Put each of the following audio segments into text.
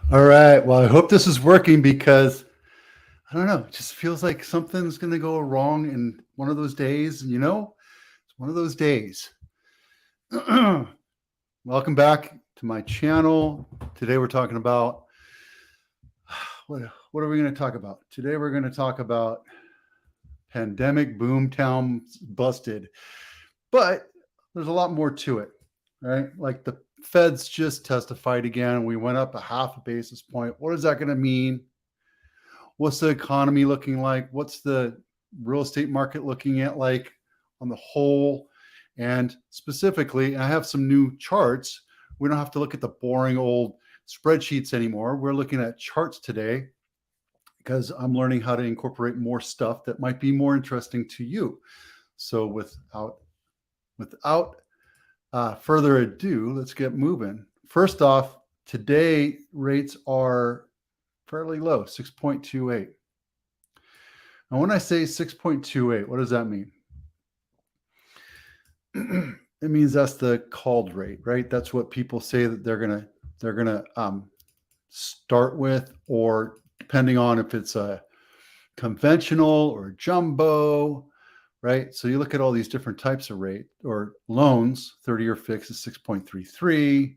All right. Well, I hope this is working because I don't know. It just feels like something's going to go wrong in one of those days. It's one of those days. Welcome back to my channel. Today we're talking about what are we going to talk about? Today we're going to talk about pandemic Boomtowns busted. But there's a lot more to it, right? Like the Feds just testified again. We went up a half a basis point. What is that going to mean? What's the economy looking like? What's the real estate market looking at like on the whole? And specifically, I have some new charts. We don't have to look at the boring old spreadsheets anymore. We're looking at charts today because I'm learning how to incorporate more stuff that might be more interesting to you. So without further ado, let's get moving. First off, today rates are fairly low, 6.28. And when I say 6.28, what does that mean? It means that's the called rate, right? That's what people say that they're gonna start with, or depending on if it's a conventional or jumbo, right? So you look at all these different types of rate or loans. 30-year fixed is 6.33.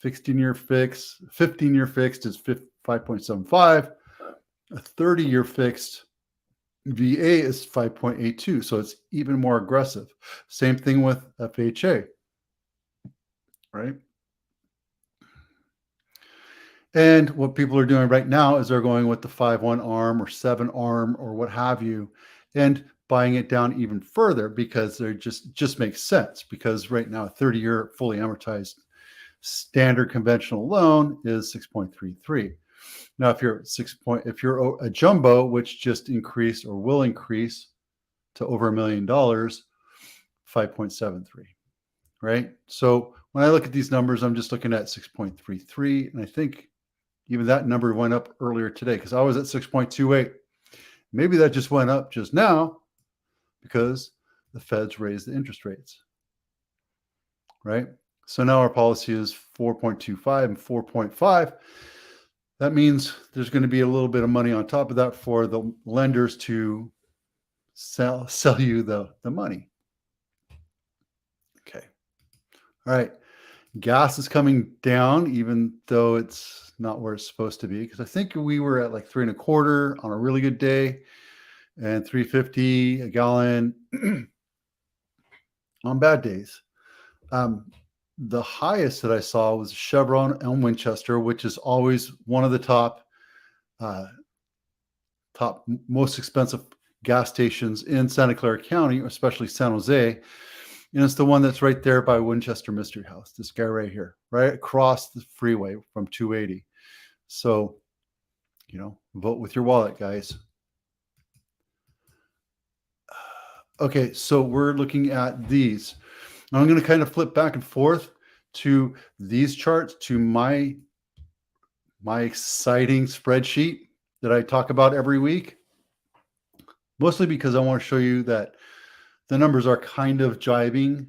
15-year fixed is 5.75. A 30-year fixed VA is 5.82. So it's even more aggressive. Same thing with FHA, right? And what people are doing right now is they're going with the 5/1 ARM or 7 ARM or what have you, and buying it down even further because they're just makes sense, because right now a 30-year fully amortized standard conventional loan is 6.33. Now, if you're a jumbo, which just increased or will increase to over $1 million, 5.73, right? So when I look at these numbers, I'm just looking at 6.33, and I think even that number went up earlier today because I was at 6.28. Maybe that just went up just now because the Feds raised the interest rates, right? So now our policy is 4.25 and 4.5. That means there's going to be a little bit of money on top of that for the lenders to sell you the money. Okay. All right. Gas is coming down, even though it's not where it's supposed to be, because I think we were at like 3.25 on a really good day and 3.50 a gallon on bad days. The highest that I saw was Chevron and Winchester, which is always one of the top most expensive gas stations in Santa Clara County, especially San Jose. And it's the one that's right there by Winchester Mystery House, this guy right here, right across the freeway from 280. So, vote with your wallet, guys. Okay, so we're looking at these. I'm going to kind of flip back and forth to these charts, to my exciting spreadsheet that I talk about every week, mostly because I want to show you that the numbers are kind of jibing.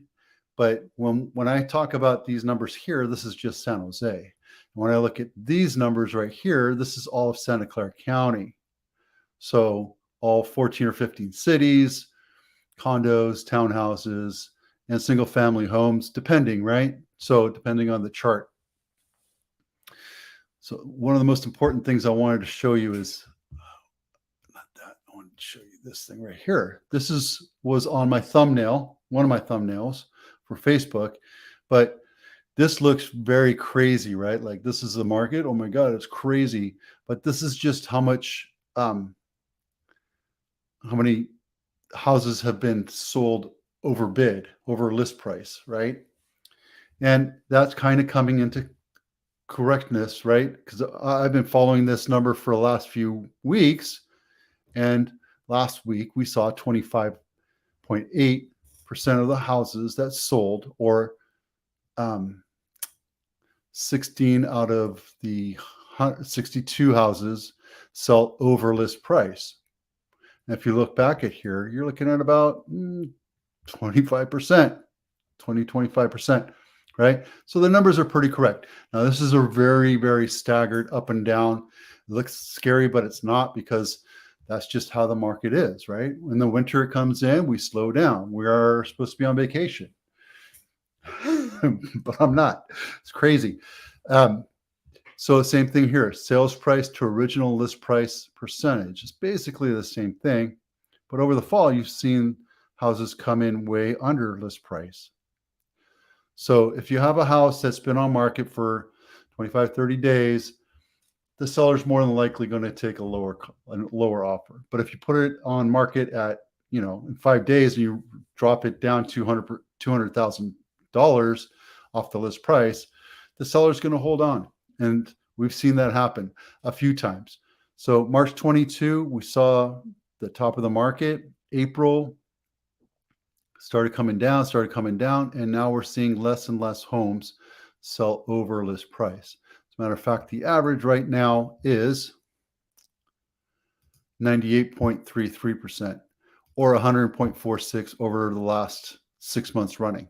But when I talk about these numbers here, this is just San Jose. When I look at these numbers right here, this is all of Santa Clara County. So all 14 or 15 cities, condos, townhouses, and single family homes, depending, right? So depending on the chart. So one of the most important things I wanted to show you is, not that, I wanted to show you this thing right here. This was on my thumbnail, one of my thumbnails for Facebook, but this looks very crazy, right? Like this is the market. Oh my God, it's crazy. But this is just how many houses have been sold over bid, over list price, right? And that's kind of coming into correctness, right? Because I've been following this number for the last few weeks, and last week we saw 25.8% of the houses that sold, or 16 out of the 62 houses sell over list price. And if you look back at here, you're looking at about 25%, 25%. right? So the numbers are pretty correct. Now, this is a very, very staggered up and down. It looks scary, but it's not, because that's just how the market is, right? When the winter comes in, we slow down. We are supposed to be on vacation, but I'm not. It's crazy. So the same thing here, sales price to original list price percentage. It's basically the same thing, but over the fall, you've seen houses come in way under list price. So if you have a house that's been on market for 25, 30 days, the seller's more than likely going to take a lower offer. But if you put it on market at, in 5 days, and you drop it down to $200,000 off the list price, the seller's going to hold on. And we've seen that happen a few times. So March 22, we saw the top of the market. April started coming down, and now we're seeing less and less homes sell over list price. As a matter of fact, the average right now is 98.33%, or 100.46 over the last 6 months running.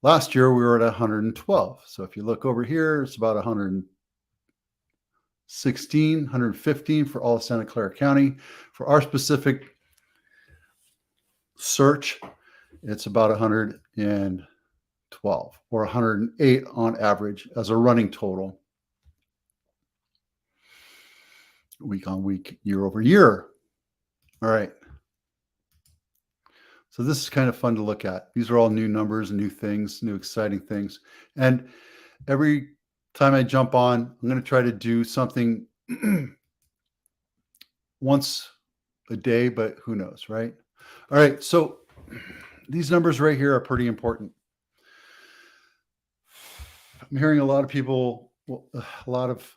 Last year, we were at 112. So if you look over here, it's about 116, 115 for all of Santa Clara County. For our specific search, it's about 112 or 108 on average as a running total, week on week, year over year. All right. So this is kind of fun to look at. These are all new numbers, new things, new exciting things. And every time I jump on, I'm going to try to do something once a day, but who knows, right? All right. So these numbers right here are pretty important. I'm hearing a lot of people, a lot of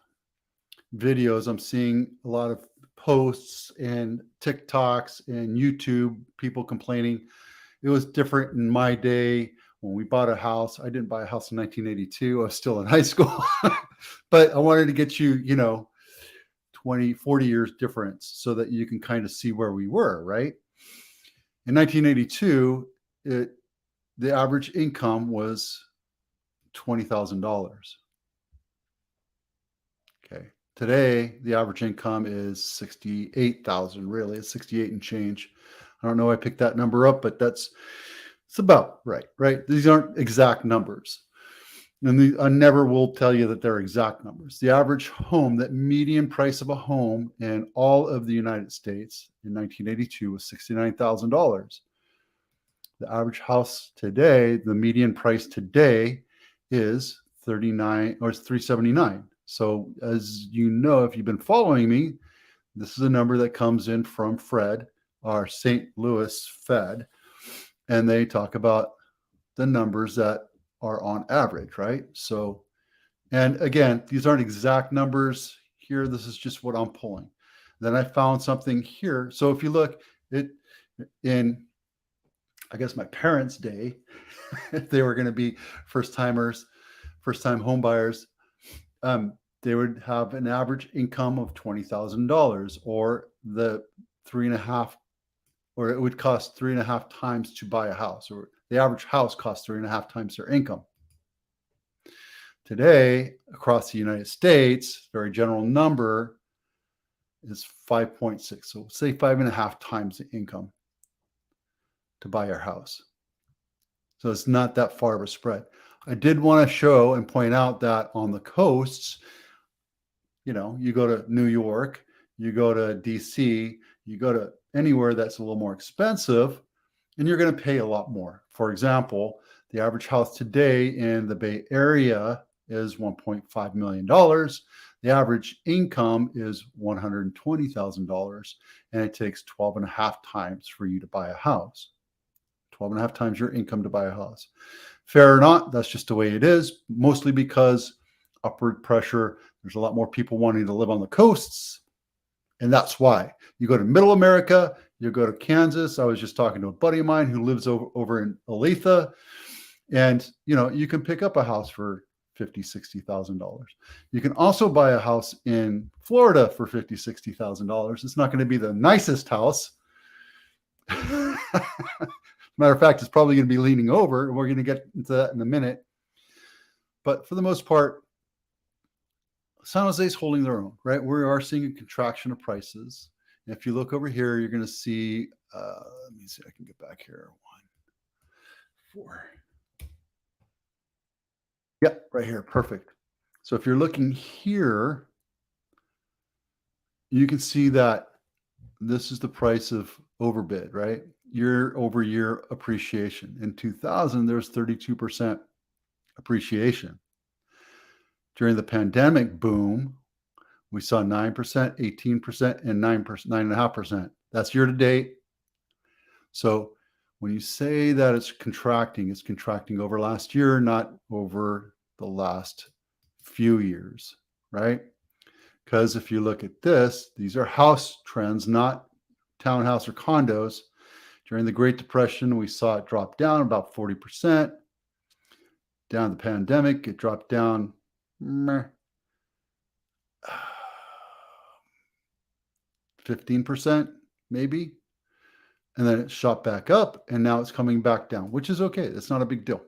videos. I'm seeing a lot of posts and TikToks and YouTube, people complaining. It was different in my day when we bought a house. I didn't buy a house in 1982. I was still in high school, but I wanted to get you, 20, 40 years difference so that you can kind of see where we were, right? In 1982, the average income was $20,000. Okay. Today, the average income is $68,000. Really, it's 68 and change. I don't know why I picked that number up, but it's about right? These aren't exact numbers. And I never will tell you that they're exact numbers. The average home, that median price of a home in all of the United States in 1982 was $69,000. The average house today, the median price today is $379. So as you know, if you've been following me, this is a number that comes in from Fred, our St. Louis Fed, and they talk about the numbers that are on average, right? So, and again, these aren't exact numbers here. This is just what I'm pulling. Then I found something here. So if you look in, I guess, my parents' day, if they were going to be first-time home buyers, they would have an average income of $20,000, or or it would cost 3.5 times to buy a house, or the average house costs 3.5 times their income. Today, across the United States, very general number is 5.6. So say 5.5 times the income to buy our house. So it's not that far of a spread. I did want to show and point out that on the coasts, you go to New York, you go to DC, you go to anywhere that's a little more expensive, and you're going to pay a lot more. For example, the average house today in the Bay Area is $1.5 million. The average income is $120,000, and it takes 12.5 times for you to buy a house. 12.5 times your income to buy a house. Fair or not, that's just the way it is, mostly because upward pressure. There's a lot more people wanting to live on the coasts, and that's why. You go to Middle America, you go to Kansas. I was just talking to a buddy of mine who lives over in Olathe, and you can pick up a house for $50,000, $60,000. You can also buy a house in Florida for $50,000, $60,000. It's not going to be the nicest house. Matter of fact, it's probably going to be leaning over, and we're going to get into that in a minute. But for the most part, San Jose is holding their own, right? We are seeing a contraction of prices. And if you look over here, you're going to see, let me see, I can get back here. 1, 4. Yep, right here. Perfect. So if you're looking here, you can see that this is the price of overbid, right? Year over year appreciation. In 2000, there's 32% appreciation. During the pandemic boom, we saw 9%, 18%, and 9.5%. That's year to date. So when you say that it's contracting over last year, not over the last few years, right? Because if you look at this, these are house trends, not townhouse or condos. During the Great Depression, we saw it drop down about 40%. Down the pandemic, it dropped down 15%, maybe. And then it shot back up, and now it's coming back down, which is okay. It's not a big deal.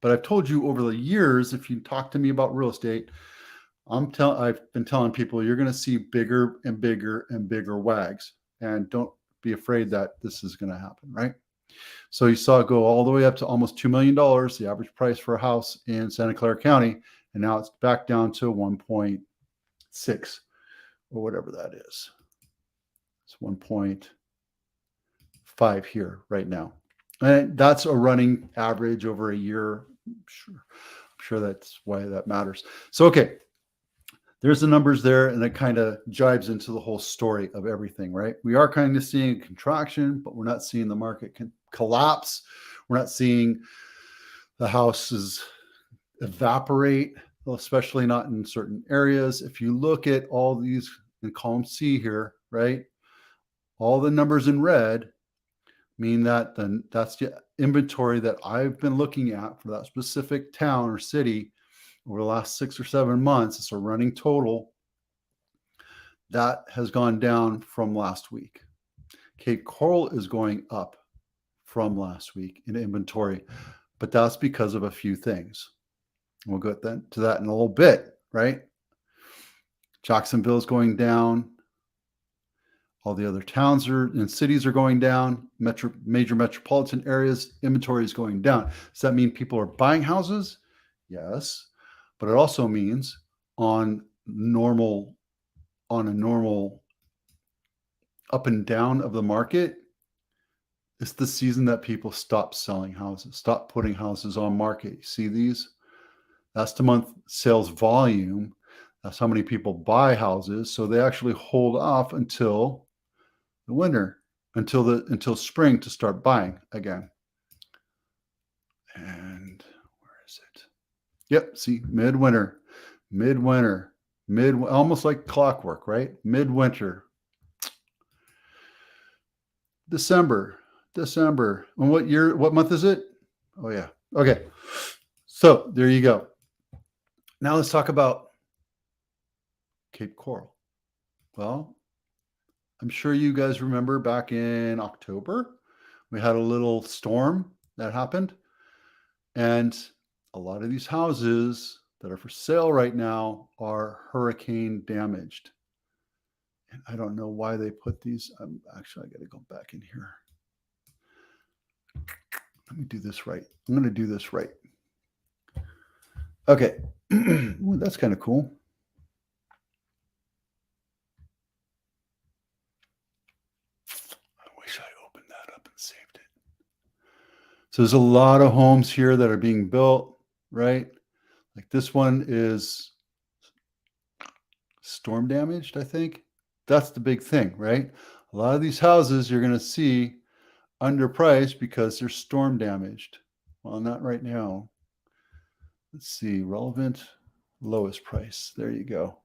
But I've told you over the years, if you talk to me about real estate, I've been telling people you're going to see bigger and bigger and bigger wags, and don't be afraid that this is going to happen, right? So you saw it go all the way up to almost $2 million, the average price for a house in Santa Clara County, and now it's back down to 1.6 or whatever that is. It's 1.5 here right now. And that's a running average over a year. I'm sure that's why that matters. So, okay, there's the numbers there, and it kind of jives into the whole story of everything, right? We are kind of seeing a contraction, but we're not seeing the market collapse. We're not seeing the houses evaporate, especially not in certain areas. If you look at all these in column C here, right? All the numbers in red mean that that's the inventory that I've been looking at for that specific town or city over the last 6 or 7 months. It's a running total that has gone down from last week. Cape Coral is going up from last week in inventory, but that's because of a few things. We'll get to that in a little bit, right? Jacksonville is going down. All the other towns and cities are going down. Major metropolitan areas, inventory is going down. Does that mean people are buying houses? Yes. But it also means on a normal up and down of the market, it's the season that people stop selling houses, stop putting houses on market. You see these? That's the month sales volume. That's how many people buy houses. So they actually hold off until the winter, until spring to start buying again. And where is it? Yep, see, midwinter, almost like clockwork, right? Midwinter. December. And what month is it? Oh yeah. Okay. So there you go. Now let's talk about Cape Coral. Well, I'm sure you guys remember back in October, we had a little storm that happened. And a lot of these houses that are for sale right now are hurricane damaged. And I don't know why they put these. Actually, I got to go back in here. Let me do this right. I'm going to do this right. Okay. Ooh, that's kind of cool. I wish I opened that up and saved it. So there's a lot of homes here that are being built, right? Like this one is storm damaged, I think. That's the big thing, right? A lot of these houses you're going to see underpriced because they're storm damaged. Well, not right now. Let's see, relevant, lowest price. There you go.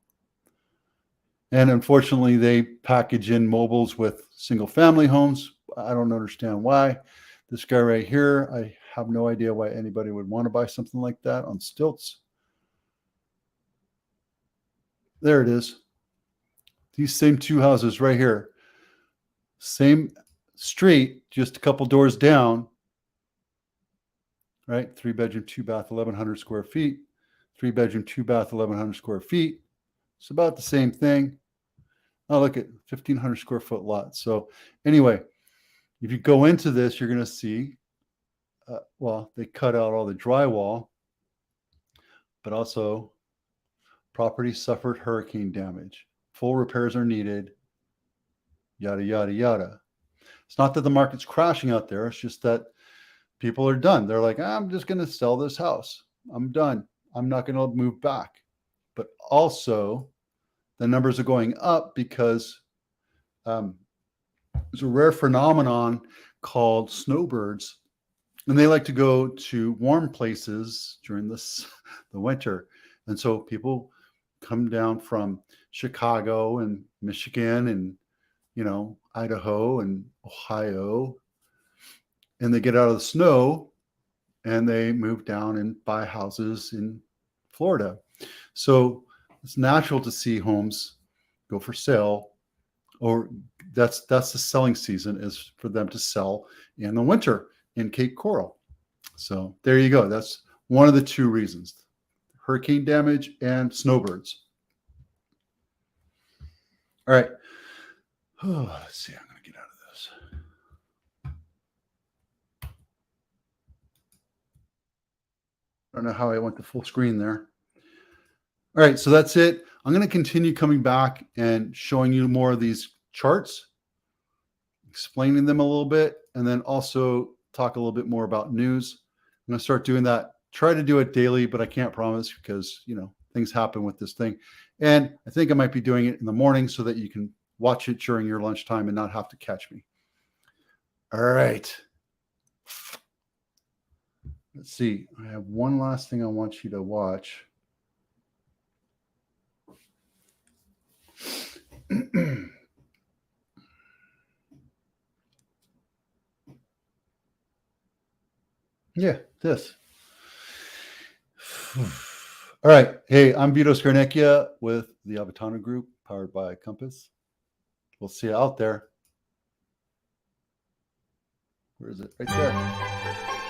And unfortunately, they package in mobiles with single family homes. I don't understand why. This guy right here, I have no idea why anybody would want to buy something like that on stilts. There it is. These same two houses right here. Same street, just a couple doors down. right? 3-bedroom, 2-bath, 1,100 square feet. 3-bedroom, 2-bath, 1,100 square feet. It's about the same thing. Oh, look at 1,500 square foot lot. So anyway, if you go into this, you're going to see, well, they cut out all the drywall, but also property suffered hurricane damage. Full repairs are needed, yada, yada, yada. It's not that the market's crashing out there. It's just that people are done. They're like, I'm just going to sell this house. I'm done. I'm not going to move back. But also, the numbers are going up because there's a rare phenomenon called snowbirds, and they like to go to warm places during the winter. And so people come down from Chicago and Michigan and, Idaho and Ohio, and they get out of the snow and they move down and buy houses in Florida. So it's natural to see homes go for sale, or that's the selling season, is for them to sell in the winter in Cape Coral. So there you go. That's one of the two reasons: hurricane damage and snowbirds. All right. Oh, let's see. I'm going to get out of this. I don't know how I went to full screen there. All right, so that's it. I'm going to continue coming back and showing you more of these charts, explaining them a little bit, and then also talk a little bit more about news. I'm going to start doing that. Try to do it daily, but I can't promise because, things happen with this thing. And I think I might be doing it in the morning so that you can watch it during your lunchtime and not have to catch me. All right. Let's see. I have one last thing I want you to watch. Yeah, this. All right. Hey, I'm Vito Scarnecchia with the Avitano Group, powered by Compass. We'll see you out there. Where is it? Right there.